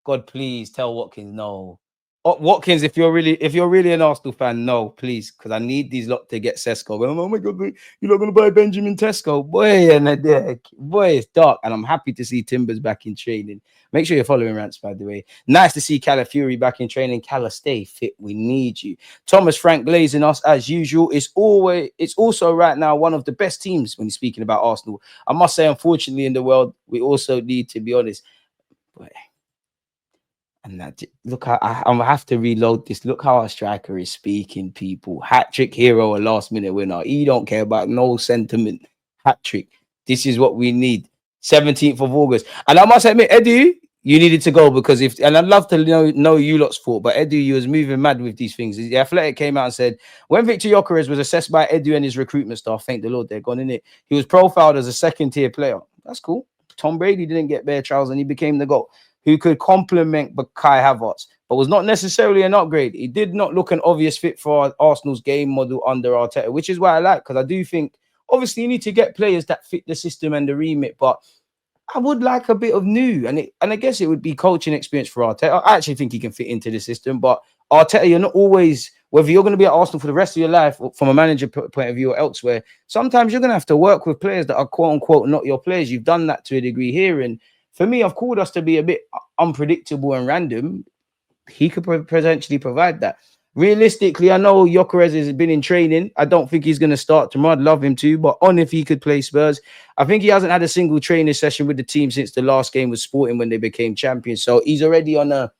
God, please tell Watkins no. Watkins, if you're really an Arsenal fan, no, please, because I need these lot to get Sesko. Oh my God, you're not gonna buy Benjamin Tesco, boy, and boy, it's dark. And I'm happy to see Timbers back in training. Make sure you're following Rants, by the way. Nice to see Calafiori back in training. Cala, stay fit. We need you. Thomas Frank glazing us as usual. It's also right now one of the best teams when you're speaking about Arsenal. I must say, unfortunately, in the world, we also need to be honest. But and that, look, I'm gonna have to reload this. Look how our striker is speaking, people. Hat trick hero, a last minute winner. He don't care about no sentiment. Hat trick. This is what we need. 17th of August. And I must admit, Edu, you needed to go because and I'd love to know you lot's thought, but Edu, you was moving mad with these things. The Athletic came out and said when Victor Gyokeres was assessed by Edu and his recruitment staff, thank the Lord they're gone in it. He was profiled as a second tier player. That's cool. Tom Brady didn't get bare trials and he became the GOAT, who could complement Kai Havertz, but was not necessarily an upgrade. He did not look an obvious fit for Arsenal's game model under Arteta, which is what I like, because I do think, obviously, you need to get players that fit the system and the remit, but I would like a bit of new. And I guess it would be coaching experience for Arteta. I actually think he can fit into the system, but Arteta, you're not always, whether you're going to be at Arsenal for the rest of your life, or from a manager point of view or elsewhere, sometimes you're going to have to work with players that are quote-unquote not your players. You've done that to a degree here, and for me, I've called us to be a bit unpredictable and random. He could potentially provide that. Realistically, I know Gyokeres has been in training. I don't think he's going to start tomorrow. I'd love him to, but on if he could play Spurs. I think he hasn't had a single training session with the team since the last game was Sporting when they became champions. So he's already on a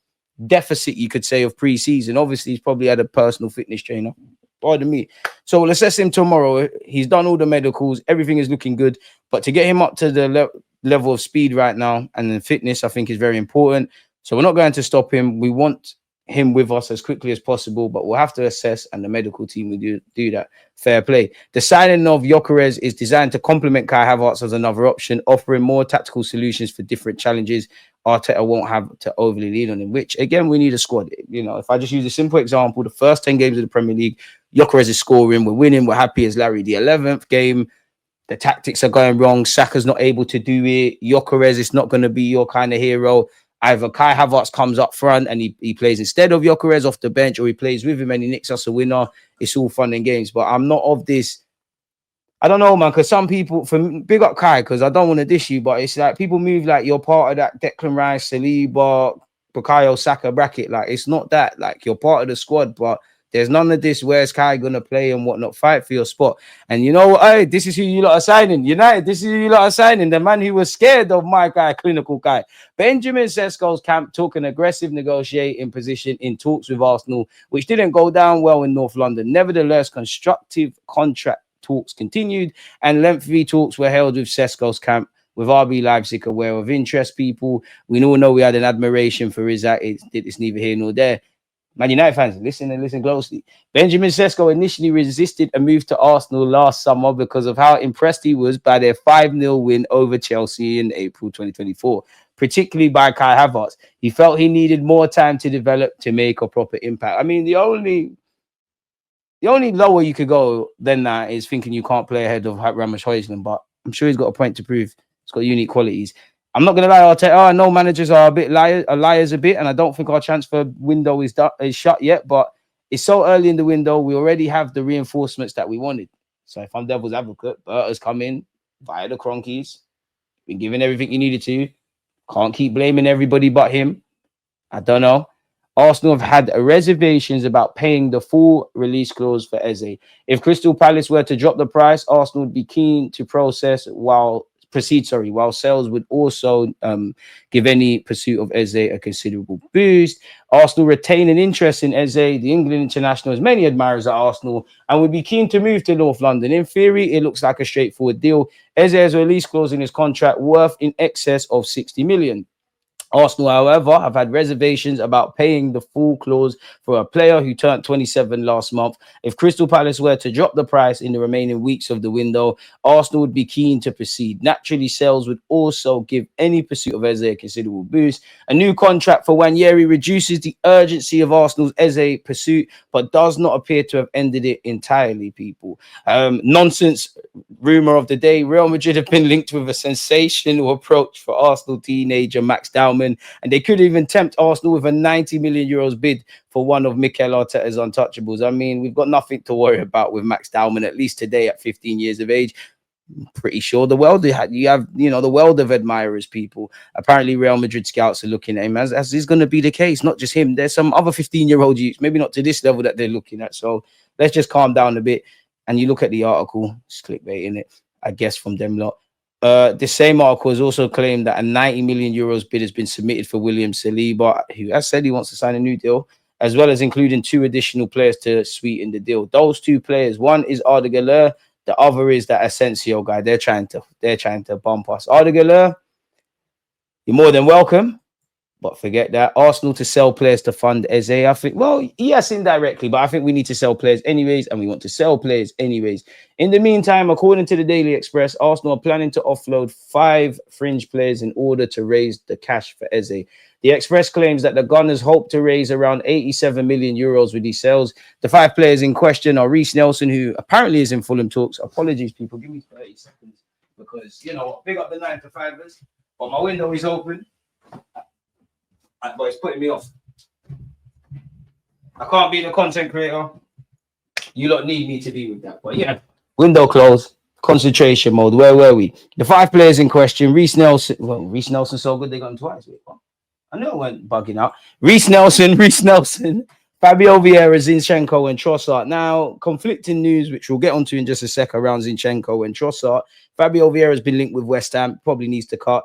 deficit, you could say, of pre-season. Obviously, he's probably had a personal fitness trainer. Pardon me. So we'll assess him tomorrow. He's done all the medicals. Everything is looking good. But to get him up to the level of speed right now and the fitness, I think is very important. So we're not going to stop him. We want him with us as quickly as possible, but we'll have to assess, and the medical team will do that. Fair play. The signing of Gyokeres is designed to complement Kai Havertz as another option, offering more tactical solutions for different challenges. Arteta won't have to overly lean on him, which, again, we need a squad. You know, if I just use a simple example, the first 10 games of the Premier League, Gyokeres is scoring, we're winning, we're happy as Larry. The 11th game, the tactics are going wrong. Saka's not able to do it. Gyokeres is not going to be your kind of hero. Either Kai Havertz comes up front and he plays instead of Gyokeres off the bench, or he plays with him and he nicks us a winner. It's all fun and games. But I'm not of this. I don't know, man, because some people, big up Kai, because I don't want to dish you, but it's like people move like you're part of that Declan Rice, Saliba, Bukayo Saka bracket. Like, it's not that. Like, you're part of the squad, but there's none of this. Where's Kai going to play and whatnot? Fight for your spot. And you know what? Hey, this is who you lot are signing. United, this is who you lot are signing. The man who was scared of my guy, clinical guy. Benjamin Sesko's camp took an aggressive negotiating position in talks with Arsenal, which didn't go down well in North London. Nevertheless, constructive contract talks continued and lengthy talks were held with Sesko's camp, with RB Leipzig aware of interest. People, we all know we had an admiration for his act. It's neither here nor there. Man United fans, listen closely. Benjamin Sesko initially resisted a move to Arsenal last summer because of how impressed he was by their 5-0 win over Chelsea in April 2024, particularly by Kai Havertz. He felt he needed more time to develop to make a proper impact. I mean, the only lower you could go than that is thinking you can't play ahead of Ramesh Højlund, but I'm sure he's got a point to prove. He's got unique qualities. I'm not going to lie, I know managers are a bit liars a bit, and I don't think our transfer window is shut yet, but it's so early in the window, we already have the reinforcements that we wanted. So if I'm devil's advocate, Berta's come in via the Cronkies, been given everything he needed to, can't keep blaming everybody but him. I don't know. Arsenal have had reservations about paying the full release clause for Eze. If Crystal Palace were to drop the price, Arsenal would be keen to proceed, while sales would also give any pursuit of Eze a considerable boost. Arsenal retain an interest in Eze. The England international has many admirers at Arsenal and would be keen to move to North London. In theory, it looks like a straightforward deal. Eze has a release clause in his contract worth in excess of 60 million. Arsenal, however, have had reservations about paying the full clause for a player who turned 27 last month. If Crystal Palace were to drop the price in the remaining weeks of the window, Arsenal would be keen to proceed. Naturally, sales would also give any pursuit of Eze a considerable boost. A new contract for Nwaneri reduces the urgency of Arsenal's Eze pursuit, but does not appear to have ended it entirely, people. Nonsense rumour of the day. Real Madrid have been linked with a sensational approach for Arsenal teenager Max Dowman. Bauman, and they could even tempt Arsenal with a 90 million euros bid for one of Mikel Arteta's untouchables. I mean, we've got nothing to worry about with Max Bauman, at least today at 15 years of age. Pretty sure the world you have the world of admirers. People apparently Real Madrid scouts are looking at him as is going to be the case. Not just him, there's some other 15-year-old youths, maybe not to this level that they're looking at. So let's just calm down a bit. And you look at the article, it's clickbait in it, I guess, from them lot. The same article has also claimed that a 90 million euros bid has been submitted for William Saliba, who has said he wants to sign a new deal, as well as including 2 additional players to sweeten the deal. Those 2 players, one is Arda Güler, the other is that Asensio guy. They're trying to bump us. Arda Güler, you're more than welcome, but forget that. Arsenal to sell players to fund Eze. I think, well, yes, indirectly, but I think we need to sell players anyways, and we want to sell players anyways. In the meantime, according to the Daily Express, Arsenal are planning to offload 5 fringe players in order to raise the cash for Eze. The Express claims that the Gunners hope to raise around 87 million euros with these sales. The 5 players in question are Reiss Nelson, who apparently is in Fulham talks. Apologies, people. Give me 30 seconds because, you know what, big up the 9-to-5ers. But my window is open. But it's putting me off. I can't be the content creator. You lot need me to be with that. But yeah, window closed. Concentration mode. Where were we? The 5 players in question, Reiss Nelson. Well, Reiss Nelson so good they got him twice. I know I went bugging out. Reiss Nelson, Fabio Vieira, Zinchenko, and Trossard. Now, conflicting news, which we'll get onto in just a sec, around Zinchenko and Trossard. Fabio Vieira has been linked with West Ham, probably needs to cut.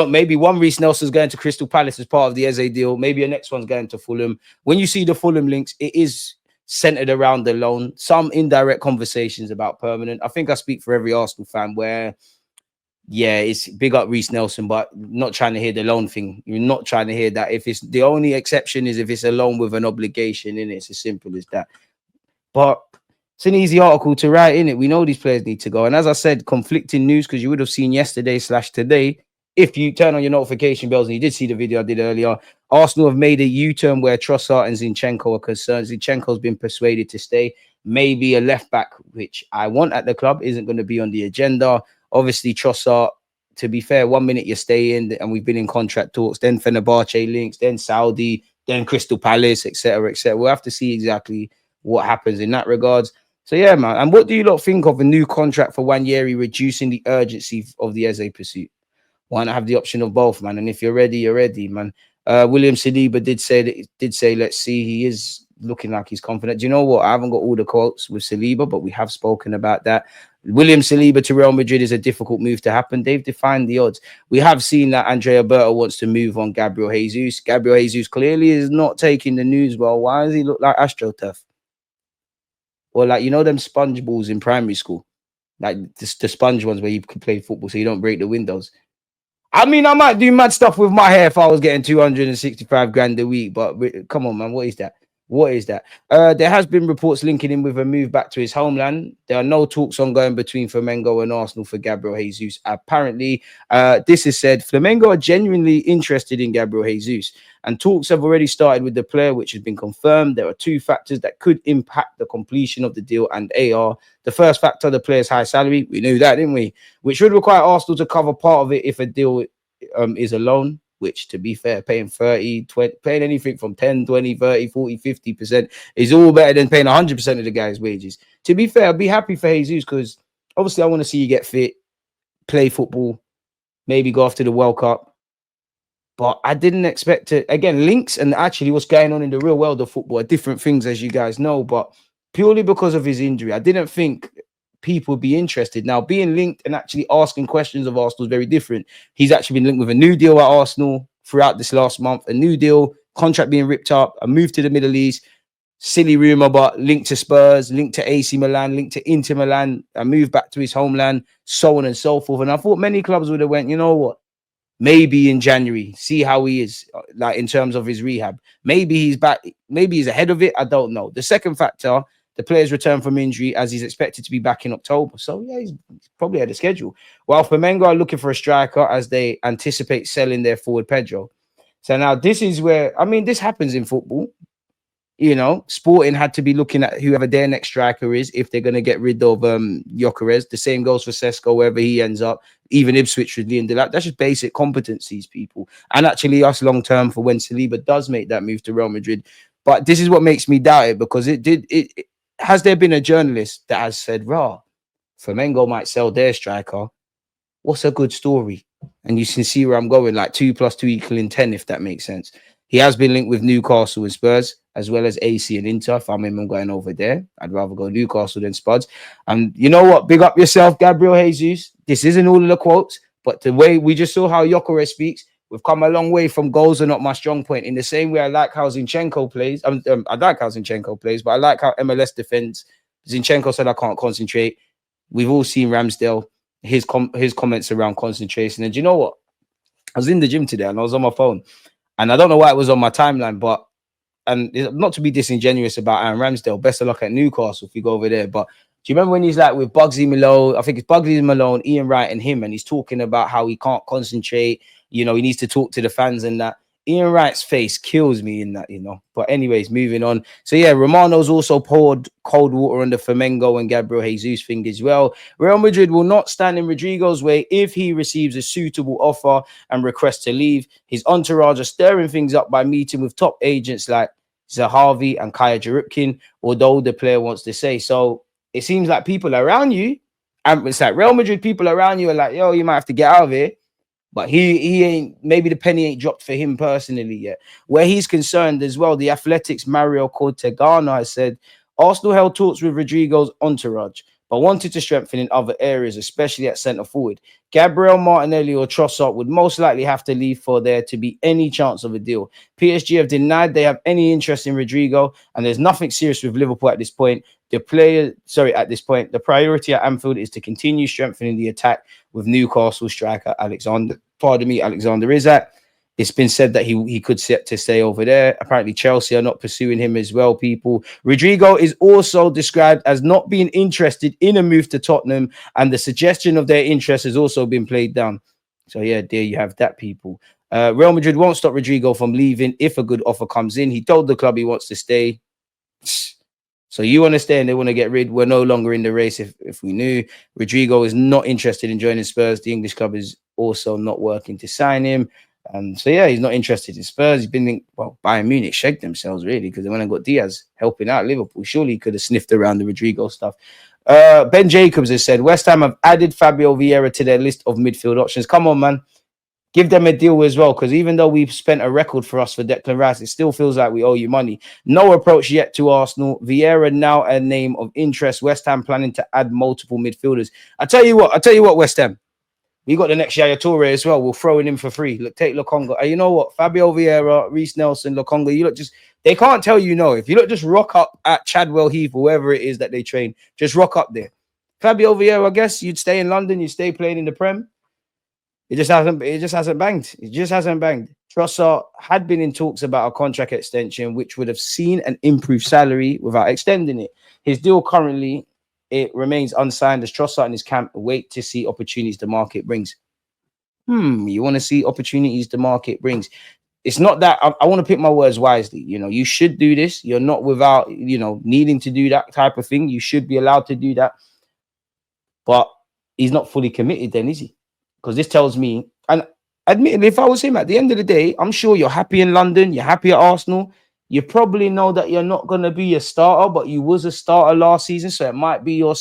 Maybe one Reiss Nelson's going to Crystal Palace as part of the Eze deal. Maybe the next one's going to Fulham. When you see the Fulham links, it is centered around the loan. Some indirect conversations about permanent. I think I speak for every Arsenal fan where, yeah, it's big up Reiss Nelson, but not trying to hear the loan thing. You're not trying to hear that. If it's the only exception is if it's a loan with an obligation in it. It's as simple as that. But it's an easy article to write, in it. We know these players need to go. And as I said, conflicting news, because you would have seen yesterday/today, if you turn on your notification bells and you did see the video I did earlier, Arsenal have made a U-turn where Trossard and Zinchenko are concerned. Zinchenko's been persuaded to stay. Maybe a left back, which I want at the club, isn't going to be on the agenda. Obviously, Trossard, to be fair, 1 minute you're staying, and we've been in contract talks, then Fenerbahce links, then Saudi, then Crystal Palace, etc., etc. We'll have to see exactly what happens in that regards. So, yeah, man. And what do you lot think of a new contract for Nwaneri reducing the urgency of the Eze pursuit? Why not have the option of both, man? And if you're ready, you're ready, man. William Saliba did say, let's see, he is looking like he's confident. Do you know what? I haven't got all the quotes with Saliba, but we have spoken about that. William Saliba to Real Madrid is a difficult move to happen. They've defined the odds. We have seen that Andrea Berto wants to move on Gabriel Jesus. Gabriel Jesus clearly is not taking the news well. Why does he look like AstroTurf? Or like, you know, them sponge balls in primary school? Like the sponge ones where you can play football so you don't break the windows. I mean, I might do mad stuff with my hair if I was getting 265 grand a week, but come on, man, what is that? What is that? There has been reports linking him with a move back to his homeland. There are no talks ongoing between Flamengo and Arsenal for Gabriel Jesus. Apparently, this is said, Flamengo are genuinely interested in Gabriel Jesus, and talks have already started with the player, which has been confirmed. There are 2 factors that could impact the completion of the deal, and they are: the first factor, the player's high salary. We knew that, didn't we? Which would require Arsenal to cover part of it if a deal is a loan, which, to be fair, paying 30, 20, paying anything from 10, 20, 30, 40, 50% is all better than paying 100% of the guy's wages. To be fair, I'd be happy for Jesus because obviously I want to see you get fit, play football, maybe go after the World Cup. But I didn't expect it. Again, links and actually what's going on in the real world of football are different things, as you guys know. But purely because of his injury, I didn't think people would be interested. Now, being linked and actually asking questions of Arsenal is very different. He's actually been linked with a new deal at Arsenal throughout this last month, a new deal, contract being ripped up, a move to the Middle East, silly rumor, but linked to Spurs, linked to AC Milan, linked to Inter Milan, a move back to his homeland, so on and so forth. And I thought many clubs would have went, you know what? Maybe in January, see how he is, like in terms of his rehab. Maybe he's back. Maybe he's ahead of it. I don't know. The second factor, the player's return from injury, as he's expected to be back in October. So, yeah, he's probably ahead of schedule. While Flamengo are looking for a striker as they anticipate selling their forward Pedro. So now this is where, I mean, this happens in football. You know, Sporting had to be looking at whoever their next striker is if they're going to get rid of Gyokeres. The same goes for Sesko, wherever he ends up. Even Ipswich with Liam Deluded. That's just basic competencies, people. And actually, us long term for when Saliba does make that move to Real Madrid. But this is what makes me doubt it, because has there been a journalist that has said, "Raw, Flamengo might sell their striker"? What's a good story? And you can see where I'm going, like 2 + 2 = 10, if that makes sense. He has been linked with Newcastle and Spurs, as well as AC and Inter. If I'm him, I'm going over there. I'd rather go Newcastle than Spuds. And you know what? Big up yourself, Gabriel Jesus. This isn't all of the quotes, but the way we just saw how Gyokeres speaks, we've come a long way from goals are not my strong point. In the same way I like how Zinchenko plays. I like how Zinchenko plays, but I like how MLS defends. Zinchenko said I can't concentrate. We've all seen Ramsdale, his comments around concentration. And do you know what? I was in the gym today and I was on my phone. And I don't know why it was on my timeline, but, and not to be disingenuous about Aaron Ramsdale, best of luck at Newcastle if you go over there. But do you remember when he's like with Bugsy Malone? I think it's Bugsy Malone, Ian Wright, and him, and he's talking about how he can't concentrate. You know, he needs to talk to the fans and that. Ian Wright's face kills me in that, you know. But anyways, moving on. So yeah, Romano's also poured cold water on the Flamengo and Gabriel Jesus thing as well. Real Madrid will not stand in Rodrygo's way if he receives a suitable offer and requests to leave. His entourage are stirring things up by meeting with top agents like Zahavi and Kaya Jurrien, although the player wants to say. So it seems like people around you, and it's like Real Madrid people around you are like, yo, you might have to get out of here. But he ain't, maybe the penny ain't dropped for him personally yet. Where he's concerned as well, the Athletics' Mario Cortegana has said Arsenal held talks with Rodrygo's entourage, but wanted to strengthen in other areas, especially at centre forward. Gabriel Martinelli or Trossard would most likely have to leave for there to be any chance of a deal. PSG have denied they have any interest in Rodrygo, and there's nothing serious with Liverpool at this point. The priority at Anfield is to continue strengthening the attack with Newcastle striker Alexander Isak. It's been said that he could set to stay over there. Apparently, Chelsea are not pursuing him as well, people. Rodrygo is also described as not being interested in a move to Tottenham, and the suggestion of their interest has also been played down. So, yeah, there you have that, people. Real Madrid won't stop Rodrygo from leaving if a good offer comes in. He told the club he wants to stay. So you want to stay and they want to get rid. We're no longer in the race if we knew. Rodrygo is not interested in joining Spurs. The English club is also not working to sign him. So, yeah, he's not interested in Spurs. He's been, Bayern Munich shagged themselves, really, because they went and got Diaz helping out Liverpool. Surely he could have sniffed around the Rodrygo stuff. Ben Jacobs has said, West Ham have added Fabio Vieira to their list of midfield options. Come on, man. Give them a deal as well, because even though we've spent a record for us for Declan Rice, it still feels like we owe you money. No approach yet to Arsenal. Vieira now a name of interest. West Ham planning to add multiple midfielders. I tell you what, West Ham. We got the next Yaya Toure as well. We'll throw it in for free. Look, take Lokonga. And you know what? Fabio Vieira, Reece Nelson, Lokonga, you look just, they can't tell you no. If you look, just rock up at Chadwell Heath, whoever it is that they train, just rock up there. Fabio Vieira, I guess you'd stay in London, you'd stay playing in the Prem. It just hasn't banged. It just hasn't banged. Trossard had been in talks about a contract extension, which would have seen an improved salary without extending it. His deal currently, it remains unsigned as Trossard and his camp wait to see opportunities the market brings. You want to see opportunities the market brings. It's not that I want to pick my words wisely. You know, you should do this. You're not without, needing to do that type of thing. You should be allowed to do that. But he's not fully committed then, is he? Because this tells me, and admittedly, if I was him at the end of the day, I'm sure you're happy in London, you're happy at Arsenal. You probably know that you're not going to be a starter, but you was a starter last season, so it might be your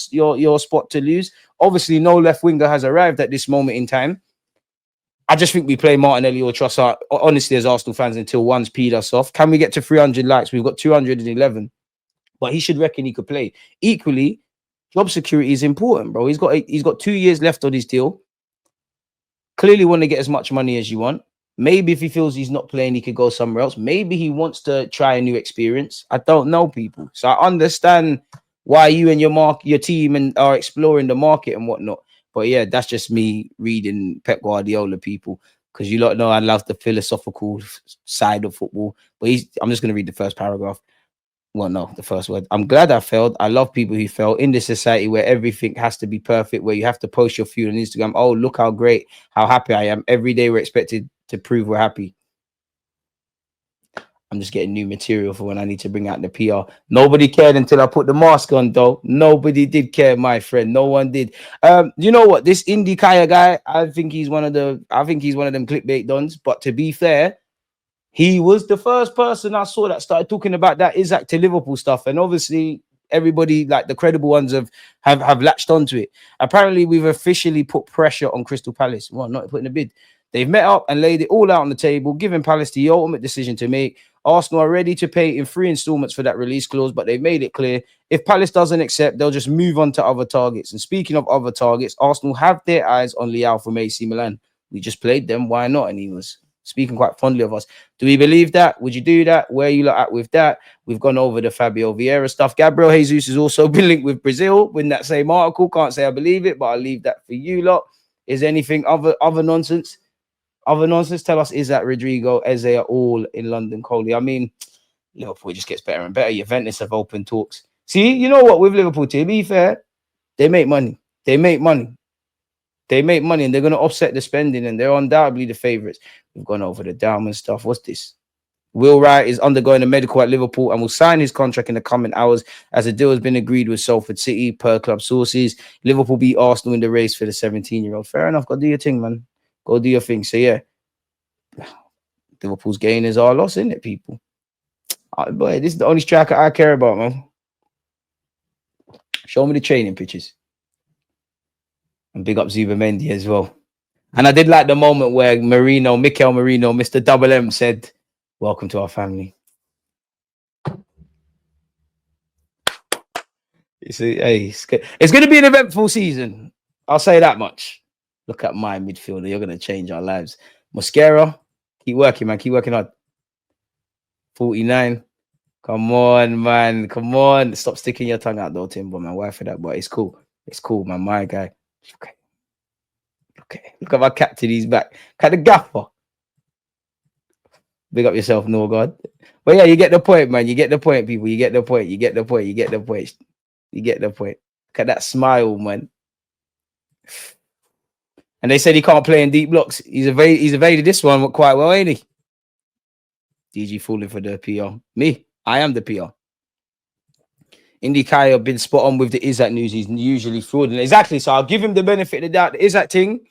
spot to lose. Obviously, no left winger has arrived at this moment in time. I just think we play Martinelli or Trossard, honestly, as Arsenal fans, until one's peed us off. Can we get to 300 likes? We've got 211. But he should reckon he could play. Equally, job security is important, bro. He's got 2 years left on his deal. Clearly want to get as much money as you want. Maybe if he feels he's not playing, he could go somewhere else. Maybe he wants to try a new experience. I don't know, people. So I understand why you and your team are exploring the market and whatnot. But yeah, that's just me reading Pep Guardiola, people, because you lot know I love the philosophical side of football. But I'm just going to read the first paragraph. Well, no, the first word. I'm glad I failed. I love people who fail in this society where everything has to be perfect, where you have to post your food on Instagram. Oh, look how great, how happy I am. Every day we're expected to prove we're happy. I'm just getting new material for when I need to bring out the PR. Nobody cared until I put the mask on, though. Nobody did care, my friend. No one did. You know what? This Indie Kaya guy, I think he's one of them clickbait dons. But to be fair, he was the first person I saw that started talking about that Isaac to Liverpool stuff. And obviously, everybody, like the credible ones, have latched onto it. Apparently, we've officially put pressure on Crystal Palace. Well, not putting a bid. They've met up and laid it all out on the table, giving Palace the ultimate decision to make. Arsenal are ready to pay in 3 installments for that release clause, but they've made it clear if Palace doesn't accept, they'll just move on to other targets. And speaking of other targets, Arsenal have their eyes on Leao from AC Milan. We just played them. Why not? And he was speaking quite fondly of us. Do we believe that? Would you do that? Where are you at with that? We've gone over the Fabio Vieira stuff. Gabriel Jesus has also been linked with Brazil in that same article. Can't say I believe it, but I'll leave that for you lot. Is anything other nonsense? Other nonsense? Tell us, is that Rodrygo, Eze are all in London, Coley? I mean, Liverpool just gets better and better. Juventus have open talks. See, you know what? With Liverpool, to be fair, they make money. They make money. They make money, and they're going to offset the spending, and they're undoubtedly the favourites. We've gone over the Diamond stuff. What's this? Will Wright is undergoing a medical at Liverpool and will sign his contract in the coming hours as a deal has been agreed with Salford City per club sources. Liverpool beat Arsenal in the race for the 17-year-old. Fair enough. Go do your thing, man. Go do your thing. So, yeah. Liverpool's gain is our loss, isn't it, people? Boy, this is the only striker I care about, man. Show me the training pictures. And big up Zubamendi as well. And I did like the moment where Mikel Merino, Mr. Double M said, "Welcome to our family." It's going to be an eventful season. I'll say that much. Look at my midfielder. You're going to change our lives. Mosquera, keep working, man. Keep working hard. 49. Come on, man. Come on. Stop sticking your tongue out, though, Timbo, man. Why for that? But it's cool. It's cool, man. My guy. Okay. Look at my captain. He's back. Kind of gaffer. Big up yourself, no God. But yeah, you get the point, man. You get the point, people. You get the point. You get the point. You get the point. You get the point. Look at that smile, man. And they said he can't play in deep blocks. He's evaded this one quite well, ain't he? DG falling for the PR. Me, I am the PR. Indy Kai have been spot on with the Isaac news. He's usually fraudulent. Exactly. So I'll give him the benefit of the doubt. The Isaac thing,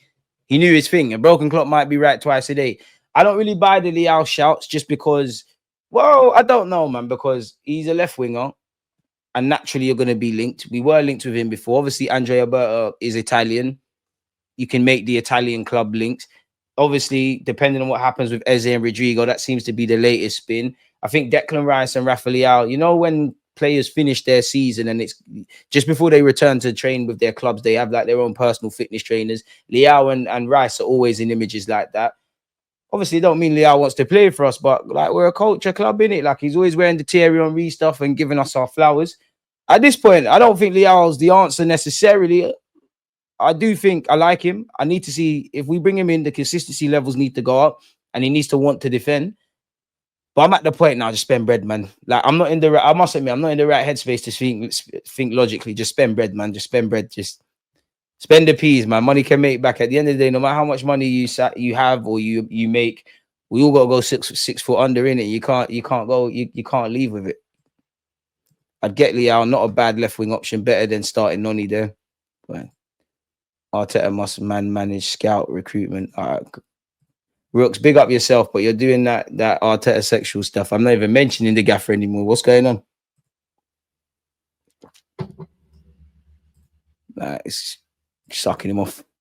he knew his thing. A broken clock might be right twice a day. I don't really buy the Leao shouts just because, well, I don't know, man, because he's a left winger and naturally you're going to be linked. We were linked with him before. Obviously, Andrea Berta is Italian. You can make the Italian club links. Obviously, depending on what happens with Eze and Rodrygo, that seems to be the latest spin. I think Declan Rice and Rafa Leao, you know, when players finish their season and it's just before they return to train with their clubs, they have like their own personal fitness trainers. Leao and Rice are always in images like that. Obviously, don't mean Leao wants to play for us, but like we're a culture club, innit? Like he's always wearing the Thierry Henry stuff and giving us our flowers. At this point, I don't think Leao's the answer necessarily. I do think I like him. I need to see if we bring him in, the consistency levels need to go up and he needs to want to defend. But I'm at the point now, just spend bread, man. Like I'm not in the right, I must admit, I'm not in the right headspace to think logically. Just spend bread, man. Just spend bread. Just spend the peas, man. Money can make back. At the end of the day, no matter how much money you have or you make, we all gotta go 6 foot under in it. You can't leave with it. I'd get Leao, not a bad left wing option, better than starting Noni there. But Arteta must manage scout recruitment. All right. Rooks, big up yourself, but you're doing that Arteta sexual stuff. I'm not even mentioning the gaffer anymore. What's going on? It's sucking him off.